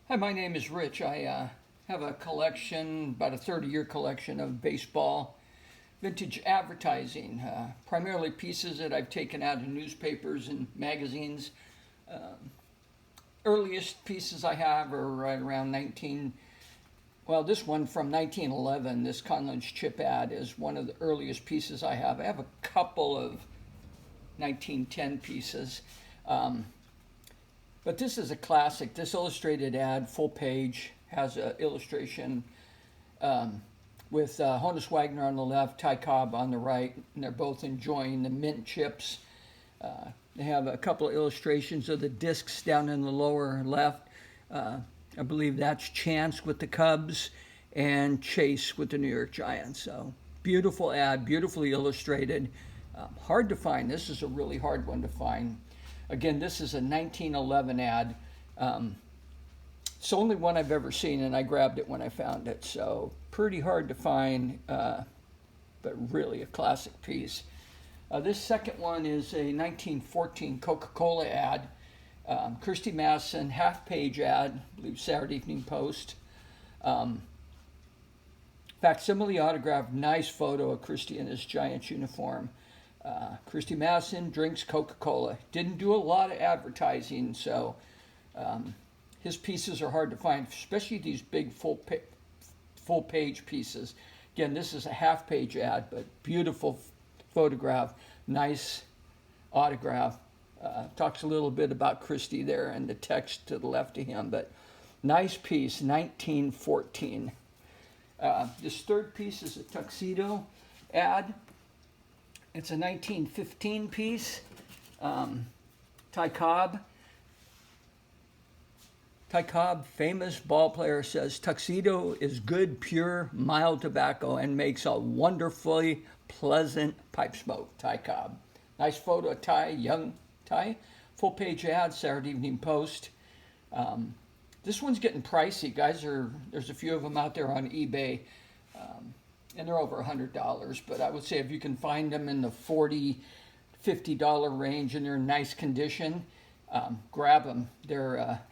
Hi, my name is Rich. I have a collection, about a 30-year collection of baseball vintage advertising, primarily pieces that I've taken out of newspapers and magazines. Earliest pieces I have are right around this one from 1911, this Conlon's chip ad is one of the earliest pieces I have. I have a couple of 1910 pieces. But this is a classic. This illustrated ad, full page, has an illustration with Honus Wagner on the left, Ty Cobb on the right, and they're both enjoying the mint chips. They have a couple of illustrations of the discs down in the lower left. I believe that's Chance with the Cubs and Chase with the New York Giants. So beautiful ad, beautifully illustrated. Hard to find. This is a really hard one to find. Again, this is a 1911 ad. It's the only one I've ever seen, and I grabbed it when I found it. So pretty hard to find, but really a classic piece. This second one is a 1914 Coca-Cola ad. Christy Matheson, half-page ad, I believe Saturday Evening Post. Facsimile autograph, nice photo of Christy in his Giants uniform. Christy Matheson drinks Coca-Cola. Didn't do a lot of advertising, so his pieces are hard to find, especially these big full page pieces. Again, this is a half page ad, but beautiful photograph, nice autograph. Talks a little bit about Christy there and the text to the left of him, but nice piece, 1914. This third piece is a tuxedo ad. It's a 1915 piece. Ty Cobb, famous ball player, says, "Tuxedo is good, pure, mild tobacco and makes a wonderfully pleasant pipe smoke." Ty Cobb. Nice photo of Ty, young Ty. Full page ad, Saturday Evening Post. This one's getting pricey, guys. There's a few of them out there on eBay. And they're over $100, but I would say if you can find them in the $40, $50 range and they're in nice condition, grab them.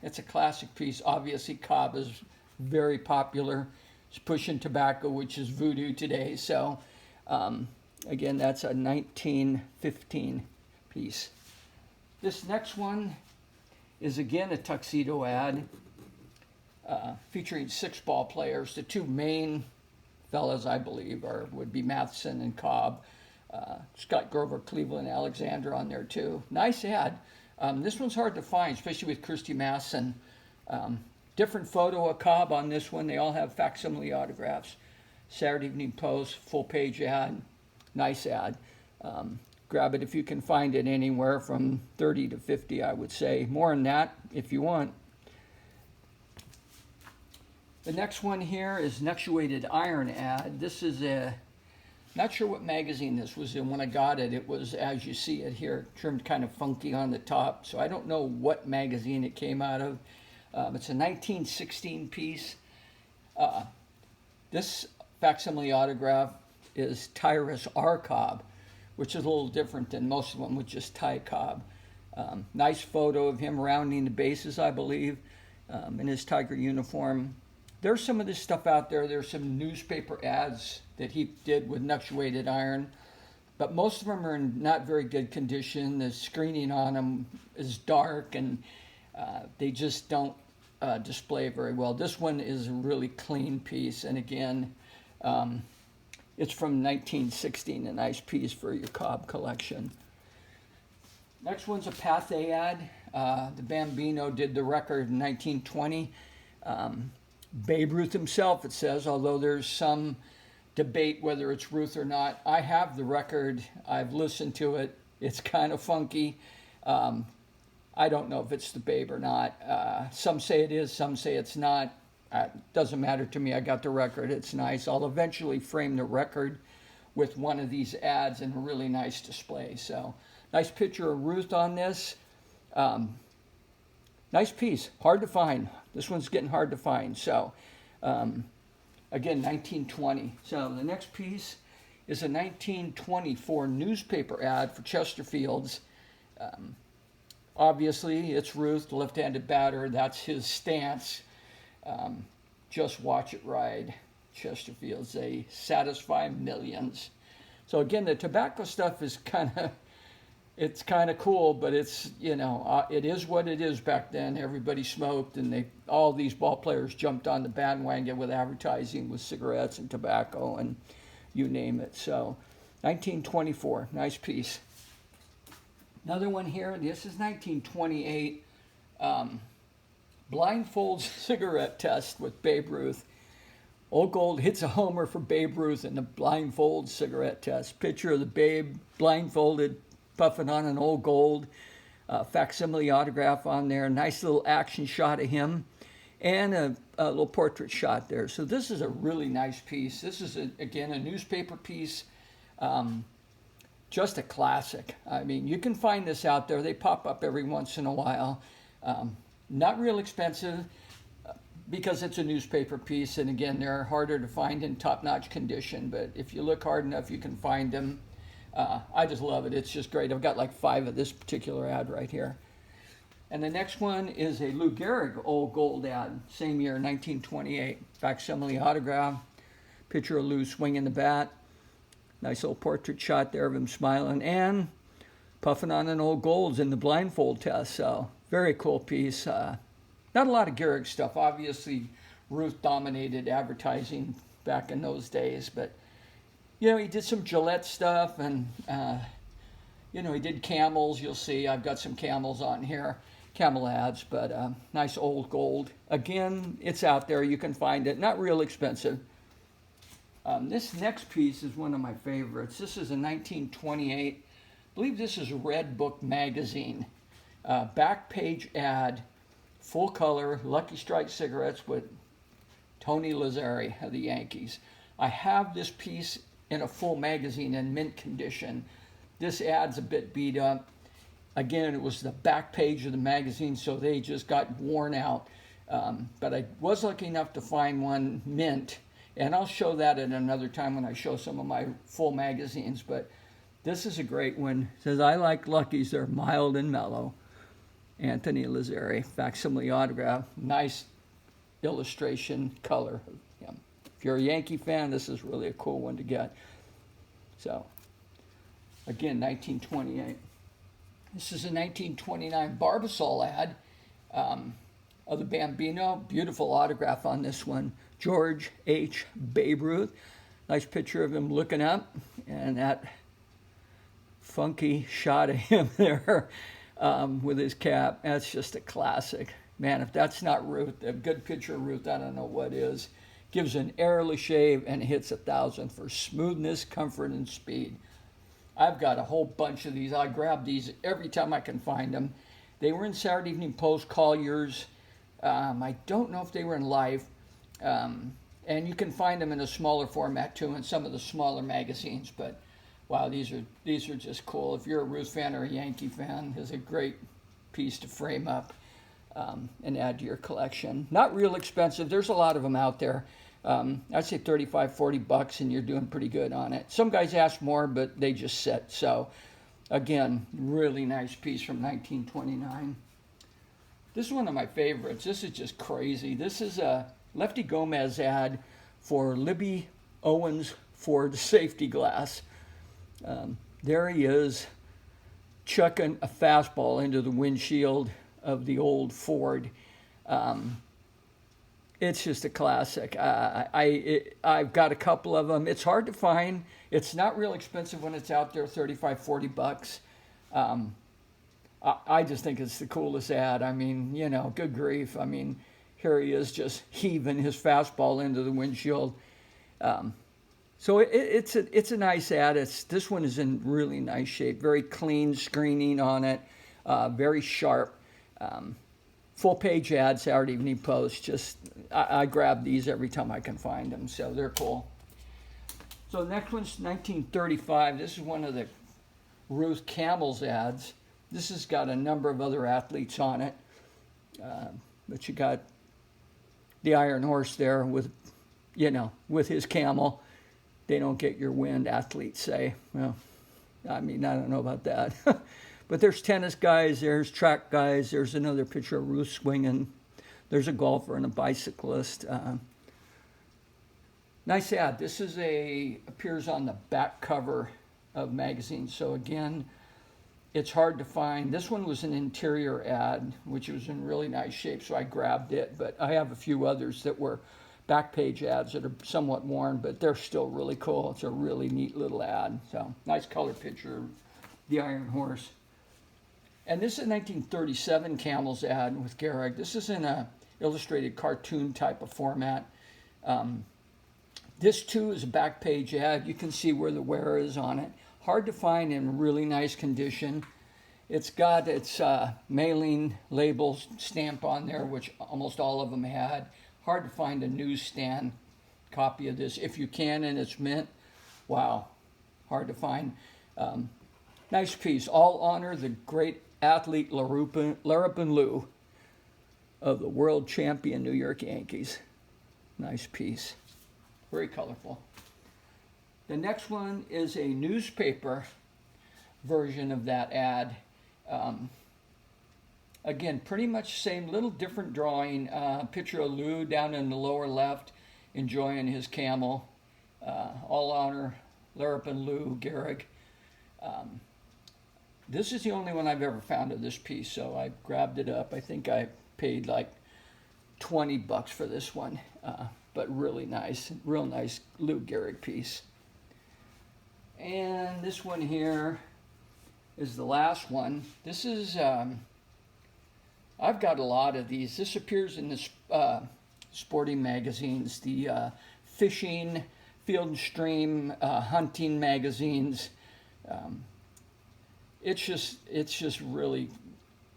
It's a classic piece. Obviously, Cobb is very popular. He's pushing tobacco, which is voodoo today. So, again, that's a 1915 piece. This next one is again a tuxedo ad featuring 6 ball players. The two main fellas, I believe, would be Matheson and Cobb. Scott Grover, Cleveland, Alexander on there too. Nice ad. This one's hard to find, especially with Christy Matheson. Different photo of Cobb on this one. They all have facsimile autographs. Saturday Evening Post, full page ad. Nice ad. Grab it if you can find it anywhere from 30 to 50, I would say. More than that if you want. The next one here is an Nexuated Iron ad. This is not sure what magazine this was in when I got it. It was, as you see it here, trimmed kind of funky on the top. So I don't know what magazine it came out of. It's a 1916 piece. This facsimile autograph is Tyrus R. Cobb, which is a little different than most of them with just Ty Cobb. Nice photo of him rounding the bases, I believe, in his Tiger uniform. There's some of this stuff out there. There's some newspaper ads that he did with Nexuated Iron, but most of them are in not very good condition. The screening on them is dark, and they just don't display very well. This one is a really clean piece, and again, it's from 1916, a nice piece for your Cobb collection. Next one's a Pathé ad. The Bambino did the record in 1920. Babe Ruth himself, it says, although there's some debate whether it's Ruth or not. I have the record. I've listened to it. It's kind of funky. I don't know if it's the Babe or not. Some say it is, some say it's not. Doesn't matter to me. I got the record. It's nice. I'll eventually frame the record with one of these ads in a really nice display. So, nice picture of Ruth on this. Nice piece. Hard to find. This one's getting hard to find. So, again, 1920. So the next piece is a 1924 newspaper ad for Chesterfields. Obviously, it's Ruth, the left-handed batter. That's his stance. Just watch it ride. Chesterfields, they satisfy millions. So again, the tobacco stuff is it's kind of cool, but it's, it is what it is back then. Everybody smoked, and all these ball players jumped on the bandwagon with advertising with cigarettes and tobacco and you name it. So 1924, nice piece. Another one here, this is 1928, blindfold cigarette test with Babe Ruth. Old Gold hits a homer for Babe Ruth in the blindfold cigarette test. Picture of the Babe blindfolded, puffing on an Old Gold. Facsimile autograph on there. Nice little action shot of him. And a little portrait shot there. So this is a really nice piece. This is, again, a newspaper piece. Just a classic. I mean, you can find this out there. They pop up every once in a while. Not real expensive, because it's a newspaper piece, and again, they're harder to find in top-notch condition, but if you look hard enough, you can find them. I just love it. It's just great. I've got like 5 of this particular ad right here. And the next one is a Lou Gehrig Old Gold ad, same year, 1928. Facsimile autograph, picture of Lou swinging the bat. Nice little portrait shot there of him smiling and puffing on an Old Gold's in the blindfold test. So very cool piece. Not a lot of Gehrig stuff. Obviously, Ruth dominated advertising back in those days, but, he did some Gillette stuff, and, he did Camels. You'll see I've got some Camels on here, Camel ads, but nice Old Gold. Again, it's out there. You can find it. Not real expensive. This next piece is one of my favorites. This is a 1928. I believe this is Red Book magazine. Back page ad. Full color, Lucky Strike cigarettes with Tony Lazzeri of the Yankees. I have this piece in a full magazine in mint condition. This ad's a bit beat up. Again, it was the back page of the magazine, so they just got worn out. But I was lucky enough to find one mint, and I'll show that at another time when I show some of my full magazines. But this is a great one. It says, I like Luckies, they're mild and mellow. Anthony Lazzeri, facsimile autograph, nice illustration color of him. If you're a Yankee fan, this is really a cool one to get. So, again, 1928. This is a 1929 Barbasol ad of the Bambino. Beautiful autograph on this one. George H. Babe Ruth. Nice picture of him looking up, and that funky shot of him there. With his cap. That's just a classic. Man, if that's not Ruth, a good picture of Ruth, I don't know what is. Gives an airless shave and hits 1,000 for smoothness, comfort, and speed. I've got a whole bunch of these. I grab these every time I can find them. They were in Saturday Evening Post, Collier's. I don't know if they were in Life. And you can find them in a smaller format too in some of the smaller magazines, but wow, these are just cool. If you're a Ruth fan or a Yankee fan, it's a great piece to frame up and add to your collection. Not real expensive. There's a lot of them out there. I'd say $35, $40, and you're doing pretty good on it. Some guys ask more, but they just sit. So, again, really nice piece from 1929. This is one of my favorites. This is just crazy. This is a Lefty Gomez ad for Libby Owens Ford safety glass. There he is, chucking a fastball into the windshield of the old Ford. It's just a classic. I've got a couple of them. It's hard to find. It's not real expensive when it's out there, $35, $40. I just think it's the coolest ad. I mean, good grief. I mean, here he is just heaving his fastball into the windshield. So it's a nice ad. This one is in really nice shape. Very clean screening on it. Very sharp. Full page ad, Saturday Evening Post. I grab these every time I can find them. So they're cool. So the next one's 1935. This is one of the Ruth Camels ads. This has got a number of other athletes on it. But you got the Iron Horse there with his camel. They don't get your wind, athletes say. Well, I mean, I don't know about that. But there's tennis guys, there's track guys, there's another picture of Ruth swinging There's a golfer and a bicyclist. Nice ad. This is appears on the back cover of magazines. So again, it's hard to find. This one was an interior ad, which was in really nice shape, so I grabbed it. But I have a few others that were back page ads that are somewhat worn, but they're still really cool. It's a really neat little ad. So nice color picture of the Iron Horse. And this is a 1937 Camels ad with Gehrig. This is in a illustrated cartoon type of format. This too is a back page ad. You can see where the wear is on it. Hard to find, in really nice condition. It's got its mailing label stamp on there, which almost all of them had. Hard to find a newsstand copy of this. If you can, and it's mint, wow, hard to find. Nice piece. All honor the great athlete Larapin Lou of the world champion New York Yankees. Nice piece. Very colorful. The next one is a newspaper version of that ad. Again, pretty much same, little different drawing. Picture of Lou down in the lower left, enjoying his camel. All honor Larapin Lou Gehrig. This is the only one I've ever found of this piece, so I grabbed it up. I think I paid like $20 for this one, but really nice, real nice Lou Gehrig piece. And this one here is the last one. This is, I've got a lot of these. This appears in the sporting magazines, the fishing, Field and Stream, hunting magazines. It's just really,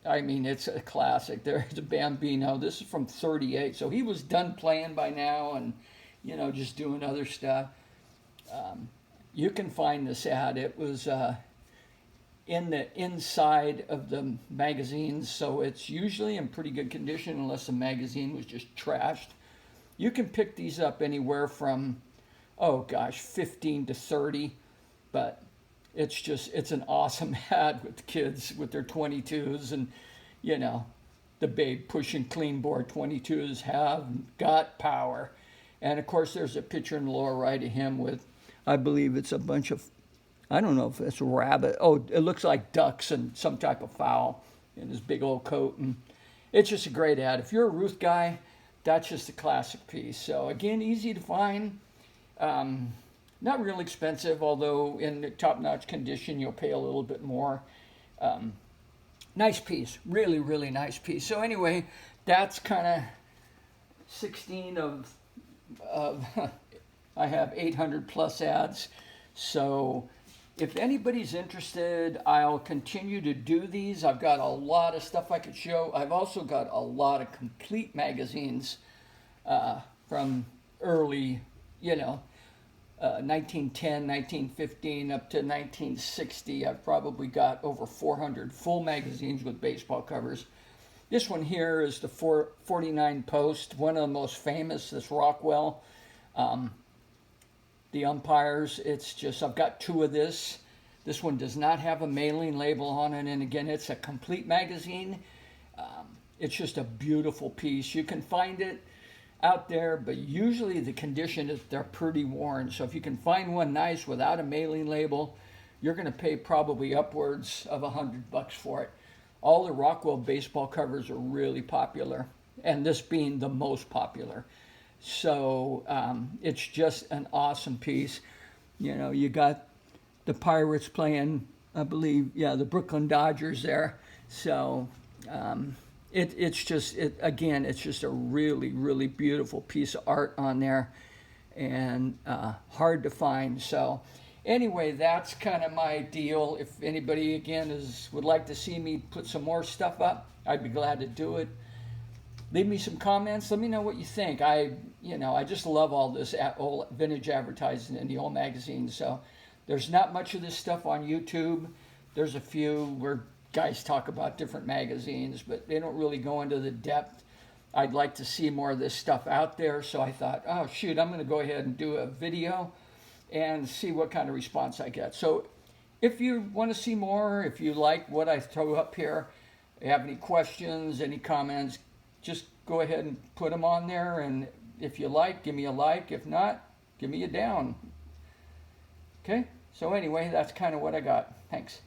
I mean, it's a classic. There's a Bambino. This is from '38, so he was done playing by now, and just doing other stuff. You can find this ad. It was in the inside of the magazines, so it's usually in pretty good condition unless the magazine was just trashed. You can pick these up anywhere from, oh gosh, 15 to 30, but it's an awesome ad with kids with their 22s, and the babe pushing clean board 22s have got power. And of course there's a picture in the lower right of him with, I believe it's a bunch of, I don't know if it's a rabbit. Oh, it looks like ducks and some type of fowl in his big old coat. And it's just a great ad. If you're a Ruth guy, that's just a classic piece. So again, easy to find. Not real expensive, although in top-notch condition, you'll pay a little bit more. Nice piece. Really, really nice piece. So anyway, that's kind of 16 of I have 800 plus ads. So if anybody's interested, I'll continue to do these. I've got a lot of stuff I could show. I've also got a lot of complete magazines from early, 1910, 1915 up to 1960. I've probably got over 400 full magazines with baseball covers. This one here is the 49 Post, one of the most famous, this Rockwell. The umpires, it's just, I've got two of this. This one does not have a mailing label on it, and again, it's a complete magazine. It's just a beautiful piece. You can find it out there, but usually the condition is they're pretty worn. So if you can find one nice without a mailing label, you're going to pay probably upwards of $100 for it. All the Rockwell baseball covers are really popular, and this being the most popular. So it's just an awesome piece. You got the Pirates playing, I believe, the Brooklyn Dodgers there. So it's just a really, really beautiful piece of art on there, and hard to find. So anyway, that's kind of my deal. If anybody again would like to see me put some more stuff up, I'd be glad to do it. Leave me some comments. Let me know what you think. I just love all this old vintage advertising in the old magazines. So there's not much of this stuff on YouTube. There's a few where guys talk about different magazines, but they don't really go into the depth. I'd like to see more of this stuff out there. So I thought, oh shoot, I'm going to go ahead and do a video and see what kind of response I get. So if you want to see more, if you like what I throw up here, you have any questions, any comments, just go ahead and put them on there, and if you like, give me a like. If not, give me a down. Okay, so anyway, that's kind of what I got. Thanks.